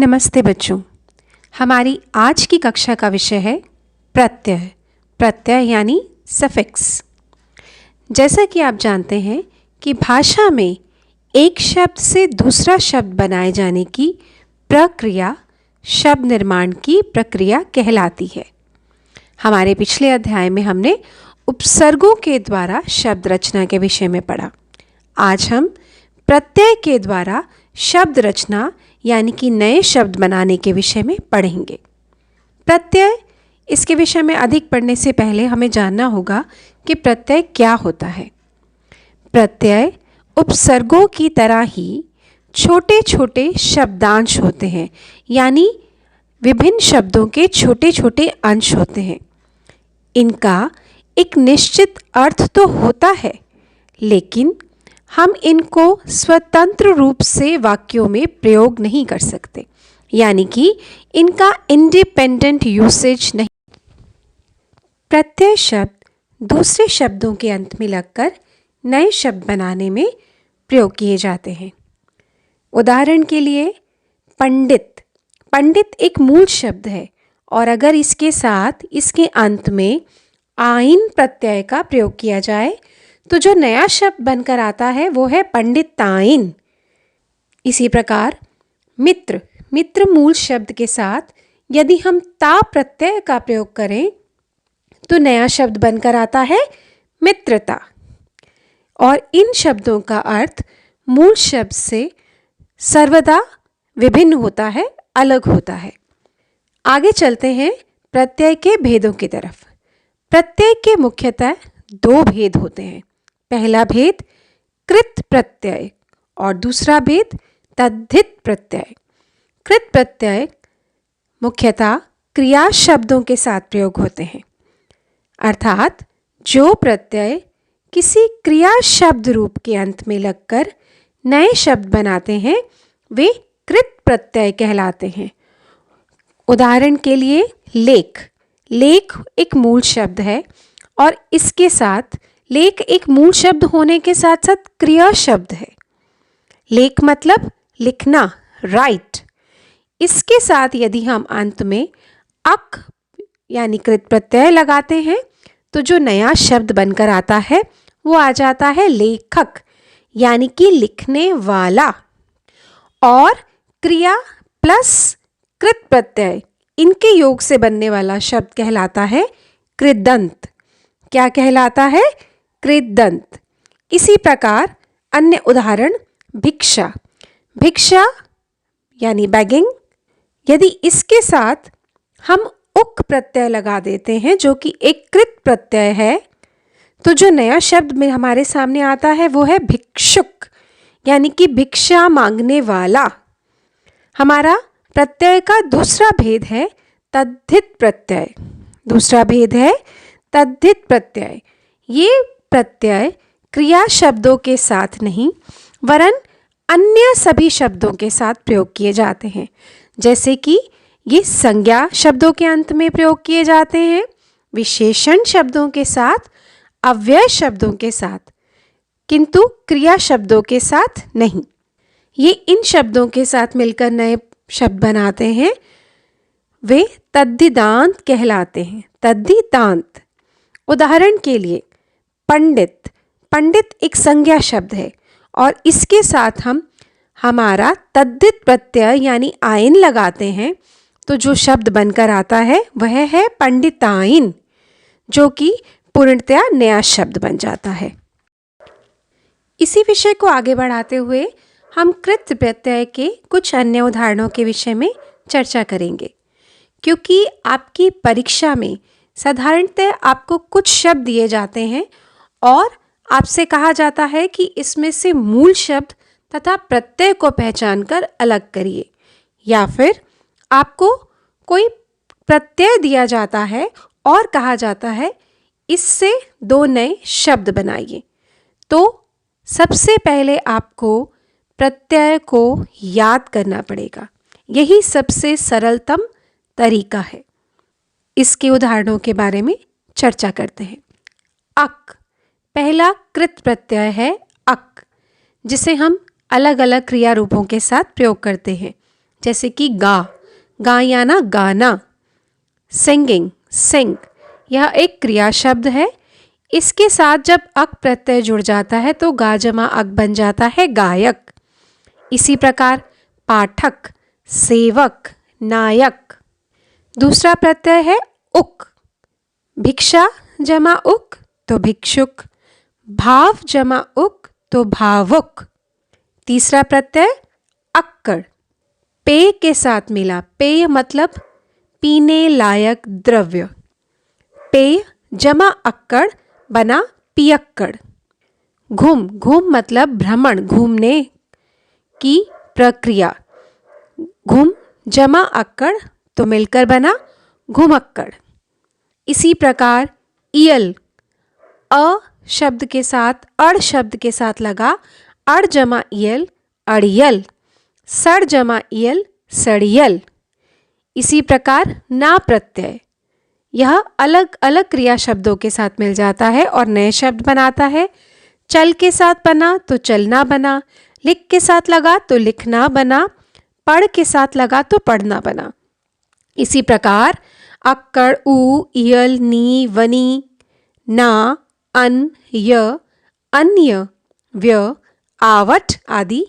नमस्ते बच्चों। हमारी आज की कक्षा का विषय है प्रत्यय। प्रत्यय यानी सफिक्स। जैसा कि आप जानते हैं कि भाषा में एक शब्द से दूसरा शब्द बनाए जाने की प्रक्रिया शब्द निर्माण की प्रक्रिया कहलाती है। हमारे पिछले अध्याय में हमने उपसर्गों के द्वारा शब्द रचना के विषय में पढ़ा। आज हम प्रत्यय के द्वारा शब्द रचना यानी कि नए शब्द बनाने के विषय में पढ़ेंगे। प्रत्यय, इसके विषय में अधिक पढ़ने से पहले हमें जानना होगा कि प्रत्यय क्या होता है। प्रत्यय उपसर्गों की तरह ही छोटे छोटे शब्दांश होते हैं, यानी विभिन्न शब्दों के छोटे छोटे अंश होते हैं। इनका एक निश्चित अर्थ तो होता है, लेकिन हम इनको स्वतंत्र रूप से वाक्यों में प्रयोग नहीं कर सकते, यानी कि इनका इंडिपेंडेंट यूसेज नहीं। प्रत्यय शब्द दूसरे शब्दों के अंत में लगकर नए शब्द बनाने में प्रयोग किए जाते हैं। उदाहरण के लिए पंडित। पंडित एक मूल शब्द है और अगर इसके साथ इसके अंत में आइन प्रत्यय का प्रयोग किया जाए तो जो नया शब्द बनकर आता है वो है पंडिताइन। इसी प्रकार मित्र। मित्र मूल शब्द के साथ यदि हम ता प्रत्यय का प्रयोग करें तो नया शब्द बनकर आता है मित्रता। और इन शब्दों का अर्थ मूल शब्द से सर्वदा विभिन्न होता है, अलग होता है। आगे चलते हैं प्रत्यय के भेदों की तरफ। प्रत्यय के मुख्यतः दो भेद होते हैं। पहला भेद कृत प्रत्यय और दूसरा भेद तद्धित प्रत्यय। कृत प्रत्यय मुख्यतः क्रिया शब्दों के साथ प्रयोग होते हैं, अर्थात जो प्रत्यय किसी क्रिया शब्द रूप के अंत में लगकर नए शब्द बनाते हैं वे कृत प्रत्यय कहलाते हैं। उदाहरण के लिए लेख। लेख एक मूल शब्द है और इसके साथ लेख एक मूल शब्द होने के साथ साथ क्रिया शब्द है। लेख मतलब लिखना, राइट। इसके साथ यदि हम अंत में अक यानी कृत प्रत्यय लगाते हैं तो जो नया शब्द बनकर आता है वो आ जाता है लेखक, यानी कि लिखने वाला। और क्रिया प्लस कृत प्रत्यय, इनके योग से बनने वाला शब्द कहलाता है कृदंत। क्या कहलाता है? कृदंत। इसी प्रकार अन्य उदाहरण भिक्षा। भिक्षा यानी बैगिंग, यदि इसके साथ हम उक प्रत्यय लगा देते हैं जो कि एक कृत प्रत्यय है तो जो नया शब्द में हमारे सामने आता है वो है भिक्षुक, यानी कि भिक्षा मांगने वाला। हमारा प्रत्यय का दूसरा भेद है तद्धित प्रत्यय। दूसरा भेद है तद्धित प्रत्यय। ये प्रत्यय क्रिया शब्दों के साथ नहीं वरन अन्य सभी शब्दों के साथ प्रयोग किए जाते हैं। जैसे कि ये संज्ञा शब्दों के अंत में प्रयोग किए जाते हैं, विशेषण शब्दों के साथ, अव्यय शब्दों के साथ, किंतु क्रिया शब्दों के साथ नहीं। ये इन शब्दों के साथ मिलकर नए शब्द बनाते हैं, वे तद्धिदांत कहलाते हैं। तद्धिदांत। उदाहरण के लिए पंडित। पंडित एक संज्ञा शब्द है और इसके साथ हम हमारा तद्धित प्रत्यय यानी आइन लगाते हैं तो जो शब्द बनकर आता है वह है पंडिताइन, जो कि पूर्णतया नया शब्द बन जाता है। इसी विषय को आगे बढ़ाते हुए हम कृत प्रत्यय के कुछ अन्य उदाहरणों के विषय में चर्चा करेंगे, क्योंकि आपकी परीक्षा में साधारणतः आपको कुछ शब्द दिए जाते हैं और आपसे कहा जाता है कि इसमें से मूल शब्द तथा प्रत्यय को पहचानकर अलग करिए, या फिर आपको कोई प्रत्यय दिया जाता है और कहा जाता है इससे दो नए शब्द बनाइए। तो सबसे पहले आपको प्रत्यय को याद करना पड़ेगा। यही सबसे सरलतम तरीका है। इसके उदाहरणों के बारे में चर्चा करते हैं। अक। पहला कृत प्रत्यय है अक, जिसे हम अलग अलग क्रिया रूपों के साथ प्रयोग करते हैं। जैसे कि गा याना गाना, सिंगिंग, सिंग, यह एक क्रिया शब्द है। इसके साथ जब अक प्रत्यय जुड़ जाता है तो गा जमा अक बन जाता है गायक। इसी प्रकार पाठक, सेवक, नायक। दूसरा प्रत्यय है उक। भिक्षा जमा उक तो भिक्षुक, भाव जमा उक तो भावुक। तीसरा प्रत्यय अक्कड़, पेय के साथ मिला। पेय मतलब पीने लायक द्रव्य। पेय जमा अक्कड़ बना पियक्कड़। घुम, घुम मतलब भ्रमण, घूमने की प्रक्रिया। घुम जमा अक्कड़ तो मिलकर बना घुमक्कड़। इसी प्रकार इयल, अ शब्द के साथ अड़ शब्द के साथ लगा, अड़ जमा इयल अड़ियल, सड़ जमा इयल सड़ियल। इसी प्रकार ना प्रत्यय, यह अलग अलग क्रिया शब्दों के साथ मिल जाता है और नए शब्द बनाता है। चल के साथ बना तो चलना बना, लिख के साथ लगा तो लिखना बना, पढ़ के साथ लगा तो पढ़ना बना। इसी प्रकार अक्कड़, उ, इयल, नी, वनी, ना, अन, य, अन्य, व्य, आवट आदि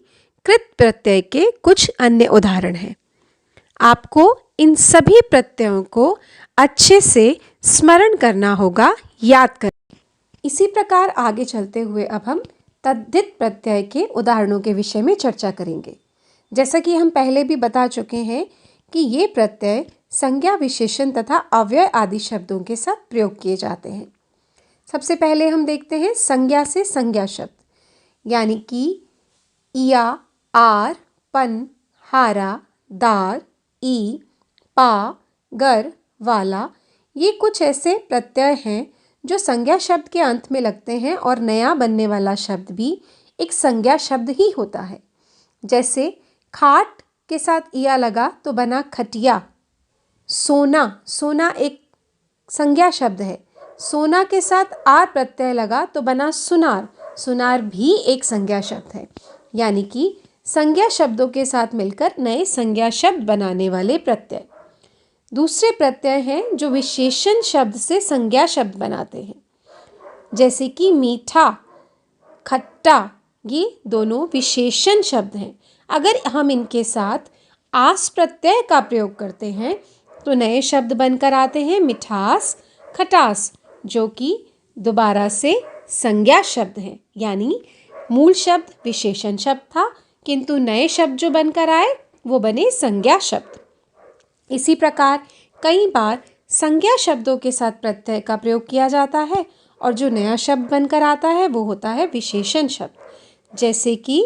कृत प्रत्यय के कुछ अन्य उदाहरण हैं। आपको इन सभी प्रत्ययों को अच्छे से स्मरण करना होगा, याद कर। इसी प्रकार आगे चलते हुए अब हम तद्धित प्रत्यय के उदाहरणों के विषय में चर्चा करेंगे। जैसा कि हम पहले भी बता चुके हैं कि ये प्रत्यय संज्ञा, विशेषण तथा अव्यय आदि शब्दों के साथ प्रयोग किए जाते हैं। सबसे पहले हम देखते हैं संज्ञा से संज्ञा शब्द, यानी कि इया, आर, पन, हारा, दार, ई, पा, गर, वाला। ये कुछ ऐसे प्रत्यय हैं जो संज्ञा शब्द के अंत में लगते हैं और नया बनने वाला शब्द भी एक संज्ञा शब्द ही होता है। जैसे खाट के साथ इया लगा तो बना खटिया। सोना, सोना एक संज्ञा शब्द है। सोना के साथ आर प्रत्यय लगा तो बना सुनार। सुनार भी एक संज्ञा शब्द है। यानी कि संज्ञा शब्दों के साथ मिलकर नए संज्ञा शब्द बनाने वाले प्रत्यय। दूसरे प्रत्यय हैं जो विशेषण शब्द से संज्ञा शब्द बनाते हैं, जैसे कि मीठा, खट्टा। ये दोनों विशेषण शब्द हैं। अगर हम इनके साथ आस प्रत्यय का प्रयोग करते हैं तो नए शब्द बनकर आते हैं मिठास, खटास, जो कि दोबारा से संज्ञा शब्द हैं। यानी मूल शब्द विशेषण शब्द था, किंतु नए शब्द जो बनकर आए वो बने संज्ञा शब्द। इसी प्रकार कई बार संज्ञा शब्दों के साथ प्रत्यय का प्रयोग किया जाता है और जो नया शब्द बनकर आता है वो होता है विशेषण शब्द। जैसे कि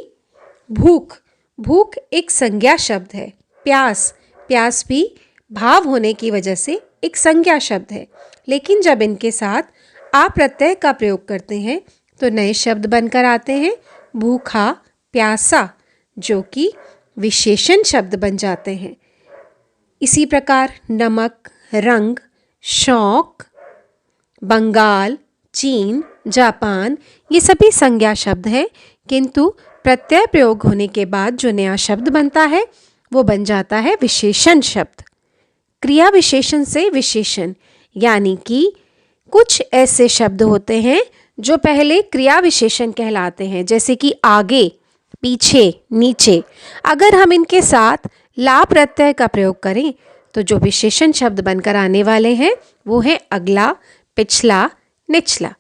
भूख, भूख एक संज्ञा शब्द है। प्यास, प्यास भी भाव होने की वजह से एक संज्ञा शब्द है। लेकिन जब इनके साथ आ प्रत्यय का प्रयोग करते हैं तो नए शब्द बनकर आते हैं भूखा, प्यासा, जो कि विशेषण शब्द बन जाते हैं। इसी प्रकार नमक, रंग, शौक, बंगाल, चीन, जापान, ये सभी संज्ञा शब्द हैं, किंतु प्रत्यय प्रयोग होने के बाद जो नया शब्द बनता है वो बन जाता है विशेषण शब्द। क्रिया विशेषण से विशेषण, यानी कि कुछ ऐसे शब्द होते हैं जो पहले क्रिया विशेषण कहलाते हैं, जैसे कि आगे, पीछे, नीचे। अगर हम इनके साथ ला प्रत्यय का प्रयोग करें तो जो विशेषण शब्द बनकर आने वाले हैं वो हैं अगला, पिछला, निचला।